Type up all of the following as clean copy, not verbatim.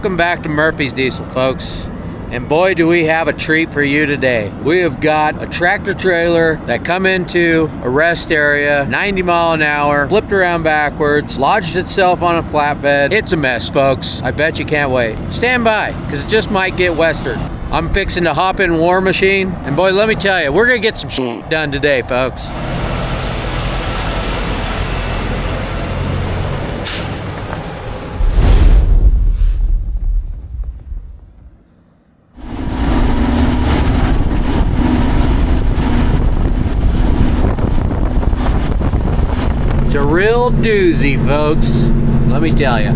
Welcome back to Murphy's Diesel, folks. And boy, do we have a treat for you today. We have got a tractor trailer that come into a rest area, 90 mile an hour, flipped around backwards, lodged itself on a flatbed. It's a mess, folks. I bet you can't wait. Stand by, because it just might get western. I'm fixing to hop in War Machine, and boy, let me tell you, we're gonna get some shit done today, folks. It's a real doozy, folks. Let me tell you.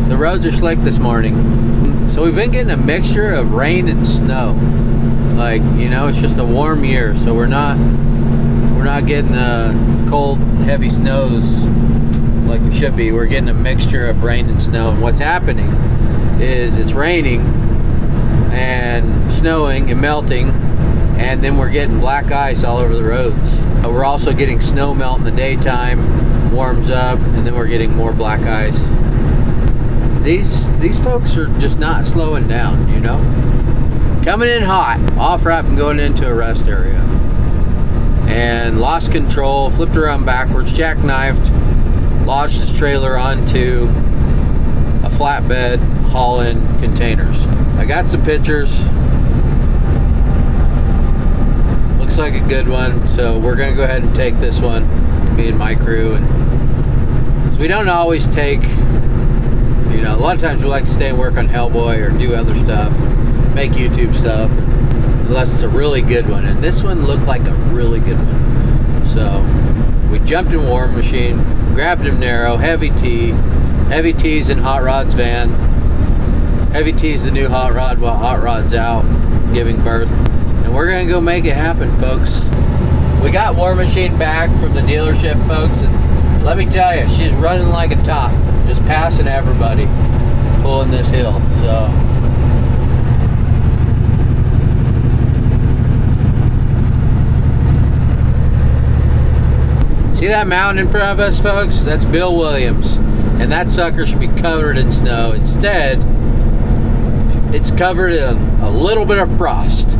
The roads are slick this morning. So we've been getting a mixture of rain and snow. Like, you know, it's just a warm year, so we're not getting the cold, heavy snows like we should be. We're getting a mixture of rain and snow. And what's happening is it's raining and snowing and melting, and then we're getting black ice all over the roads. We're also getting snow melt in the daytime, warms up, and then we're getting more black ice. These folks are just not slowing down, you know? Coming in hot, off-ramp and going into a rest area. And lost control, flipped around backwards, jackknifed, lodged his trailer onto a flatbed hauling containers. I got some pictures. Looks like a good one, so we're gonna go ahead and take this one, me and my crew. And so we don't always take, you know, a lot of times we like to stay and work on Hellboy or do other stuff, make YouTube stuff, unless it's a really good one. And this one looked like a really good one. So we jumped in War Machine, grabbed him narrow, heavy T's in Hot Rod's van. Heavy T's the new hot rod while Hot Rod's out giving birth. And we're gonna go make it happen, folks. We got War Machine back from the dealership, folks, and let me tell you, she's running like a top, just passing everybody, pulling this hill. So see that mountain in front of us, folks? That's Bill Williams, and that sucker should be covered in snow. Instead, it's covered in a little bit of frost.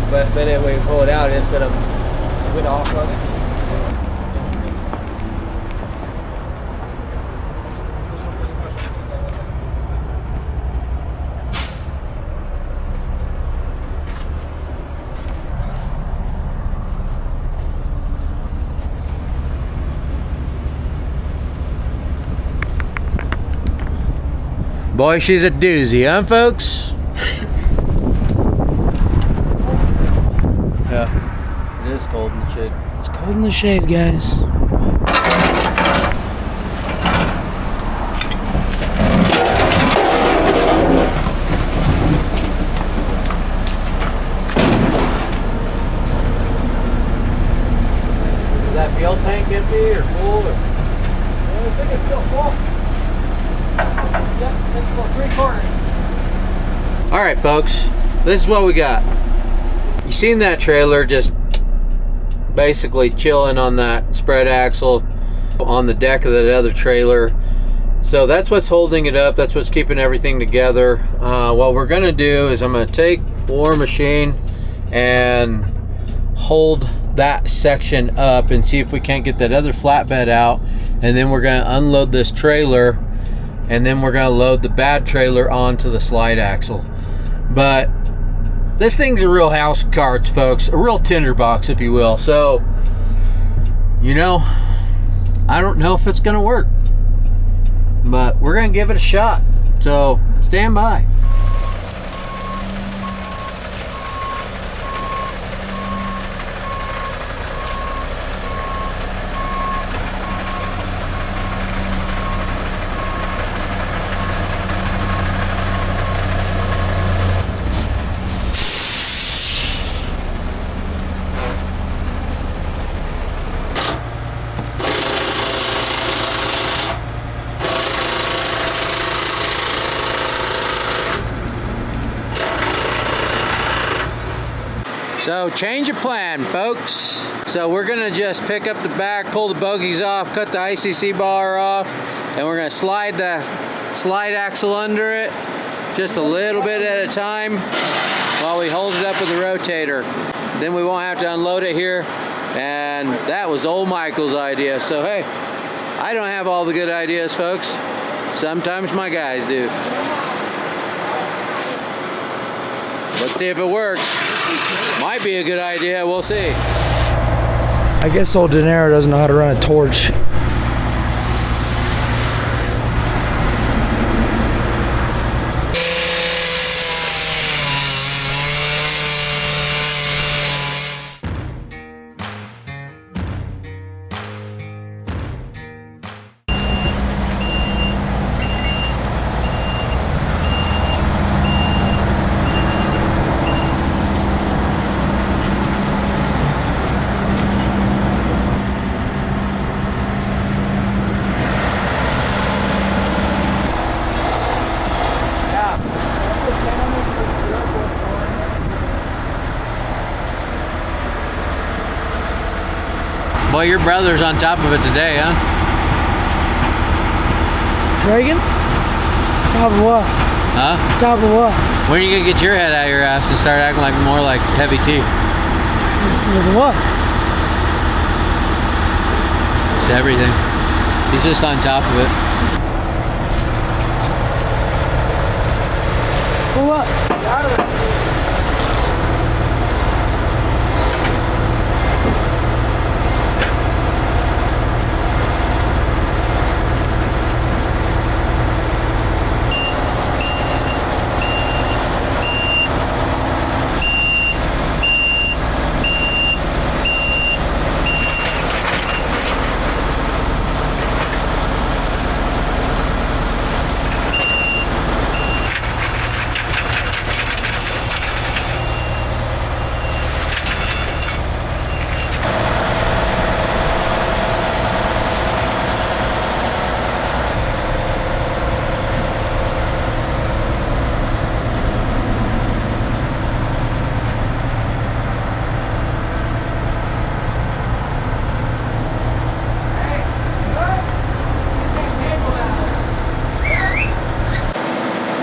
But anyway, we pull it out, it's been a bit off of it. Boy, she's a doozy, huh, folks? Yeah, it is cold in the shade. It's cold in the shade, guys. Is that fuel tank empty or full? Or? I think it's still full. Yep, it's full, 3/4. All right, folks, this is what we got. You seen that trailer just basically chilling on that spread axle on the deck of that other trailer. So that's what's holding it up. That's what's keeping everything together. What we're gonna do is I'm gonna take War Machine and hold that section up and see if we can't get that other flatbed out. And then we're gonna unload this trailer, and then we're gonna load the bad trailer onto the slide axle. But this thing's a real house of cards, folks. A real tinderbox, if you will. So, you know, I don't know if it's gonna work, but we're gonna give it a shot. So, stand by. So change of plan, folks. So we're gonna just pick up the back, pull the bogies off, cut the ICC bar off, and we're gonna slide the slide axle under it just a little bit at a time while we hold it up with the rotator. Then we won't have to unload it here. And that was old Michael's idea. So hey, I don't have all the good ideas, folks. Sometimes my guys do. Let's see if it works. Might be a good idea, we'll see. I guess old De Niro doesn't know how to run a torch. Boy, your brother's on top of it today, huh? Dragon? Top of what? Huh? Top of what? When are you gonna get your head out of your ass and start acting like more like heavy T? With what? It's everything. He's just on top of it. For what?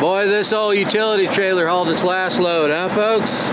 Boy, this old utility trailer hauled its last load, huh, folks?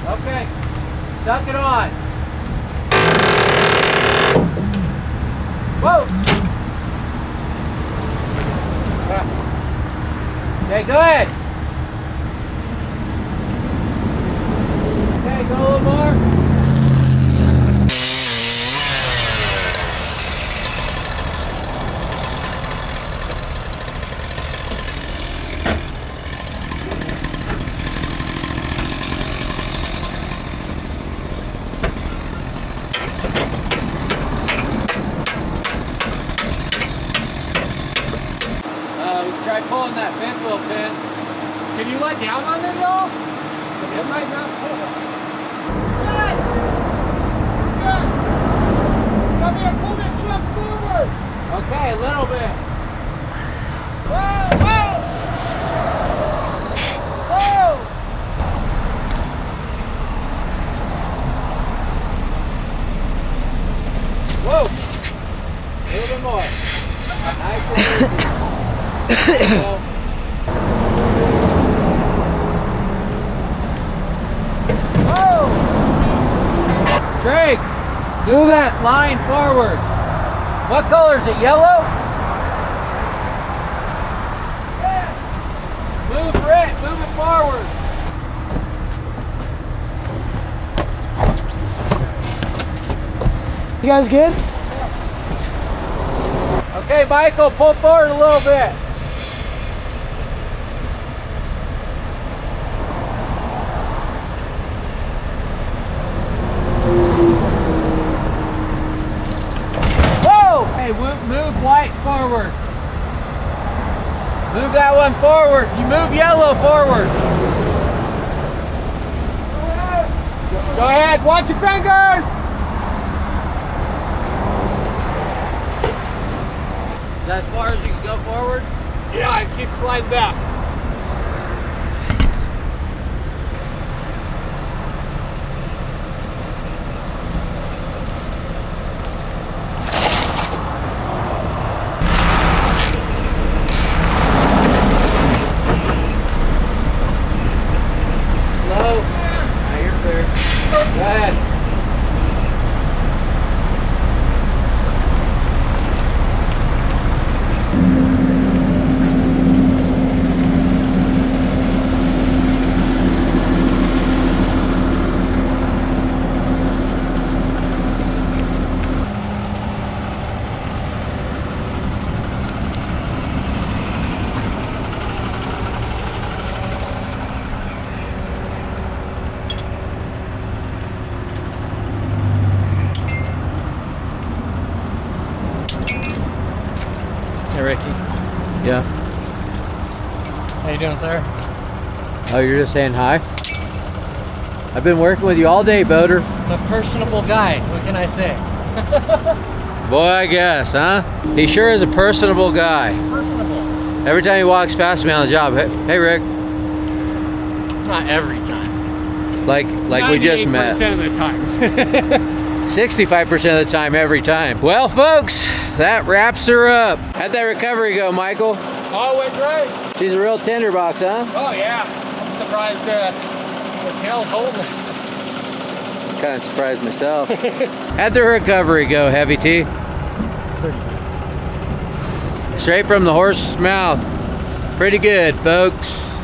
Okay, suck it on. Whoa! Okay, good. Okay, go a little more. try pulling that pencil pin. Can you let down on it, y'all? It might not pull. Good. Good. Come here, pull this truck forward. Okay, a little bit. Whoa, whoa. Whoa. Whoa! A little bit more. Nice and easy. There you go. Whoa! Drake, move that line forward. What color is it? Yellow? Yeah. Move it. Move it forward. You guys good? Okay, Michael, pull forward a little bit. Whoa! Hey, move white forward. Move that one forward. You move yellow forward. Go ahead, watch your fingers. Is that as far as you can go forward? Yeah, I keep sliding back. Slow. Now you're clear. Go ahead. Hey, Ricky. Yeah. How you doing, sir? Oh, you're just saying hi? I've been working with you all day, boater. I'm a personable guy. What can I say? Boy, I guess, huh? He sure is a personable guy. Personable. Every time he walks past me on the job, hey Rick, Not every time. like we just met. 98% of the times. 65% of the time, every time. Well, folks, that wraps her up. How'd that recovery go, Michael? Oh, it went great. She's a real tinderbox, huh? Oh, yeah. I'm surprised the tail's holding it. Kind of surprised myself. How'd the recovery go, Heavy T? Pretty good. Straight from the horse's mouth. Pretty good, folks.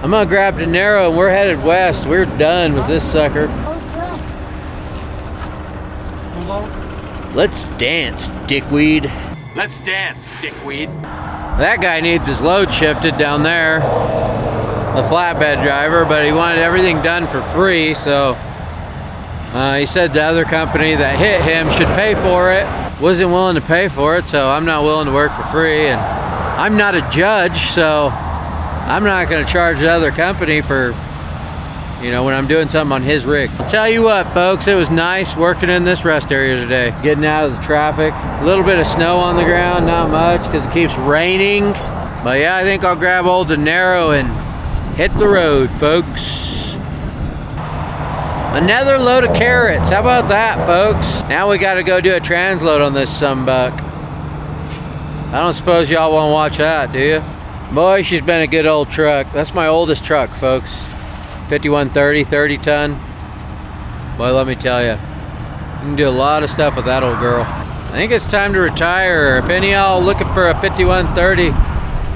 I'm gonna grab De Niro and we're headed west. We're done with this sucker. Let's dance, dickweed. Let's dance, dickweed. That guy needs his load shifted down there. The flatbed driver, but he wanted everything done for free, so he said the other company that hit him should pay for it. Wasn't willing to pay for it, so I'm not willing to work for free, and I'm not a judge, so I'm not gonna charge the other company for, you know, when I'm doing something on his rig. I'll tell you what, folks, it was nice working in this rest area today. Getting out of the traffic. A little bit of snow on the ground, not much, because it keeps raining. But yeah, I think I'll grab old De Niro and hit the road, folks. Another load of carrots. How about that, folks? Now we got to go do a transload on this sunbuck. I don't suppose y'all want to watch that, do you? Boy, she's been a good old truck. That's my oldest truck, folks. 5130, 30 ton. Boy, let me tell you, you can do a lot of stuff with that old girl. I think it's time to retire. If any of y'all looking for a 5130,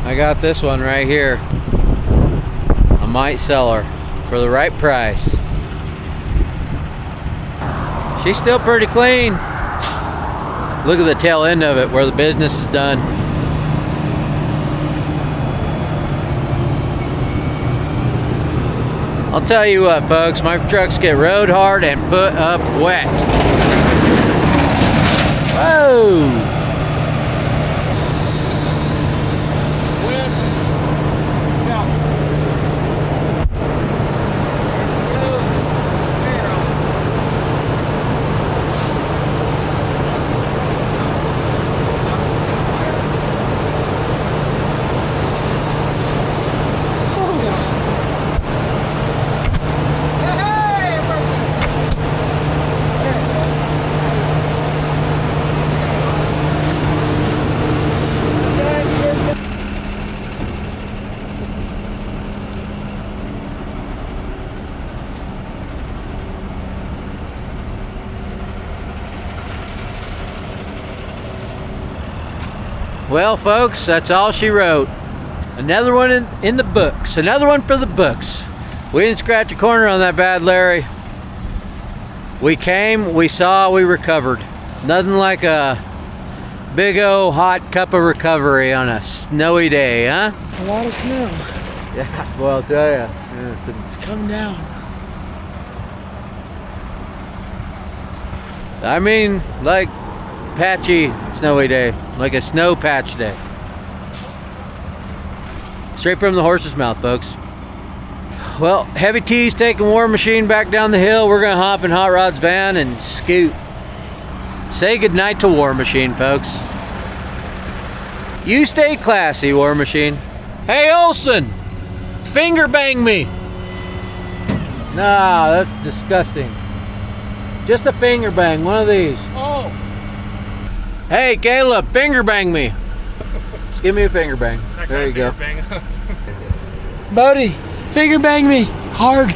I got this one right here. I might sell her for the right price. She's still pretty clean. Look at the tail end of it where the business is done. I'll tell you what, folks, my trucks get rode hard and put up wet. Whoa! Well, folks, that's all she wrote. Another one in the books. Another one for the books. We didn't scratch a corner on that bad, Larry. We came, we saw, we recovered. Nothing like a big old hot cup of recovery on a snowy day, huh? It's a lot of snow. Yeah, well, I'll tell you. Yeah, It's coming down. I mean, like patchy snowy day, like a snow patch day. Straight from the horse's mouth, folks. Well, Heavy T's taking War Machine back down the hill. We're gonna hop in Hot Rod's van and scoot. Say goodnight to War Machine, folks. You stay classy, War Machine. Hey, Olson, finger bang me. Nah, that's disgusting. Just a finger bang, one of these. Oh. Hey, Caleb, finger bang me. Just give me a finger bang. There you go. Buddy, finger bang me hard.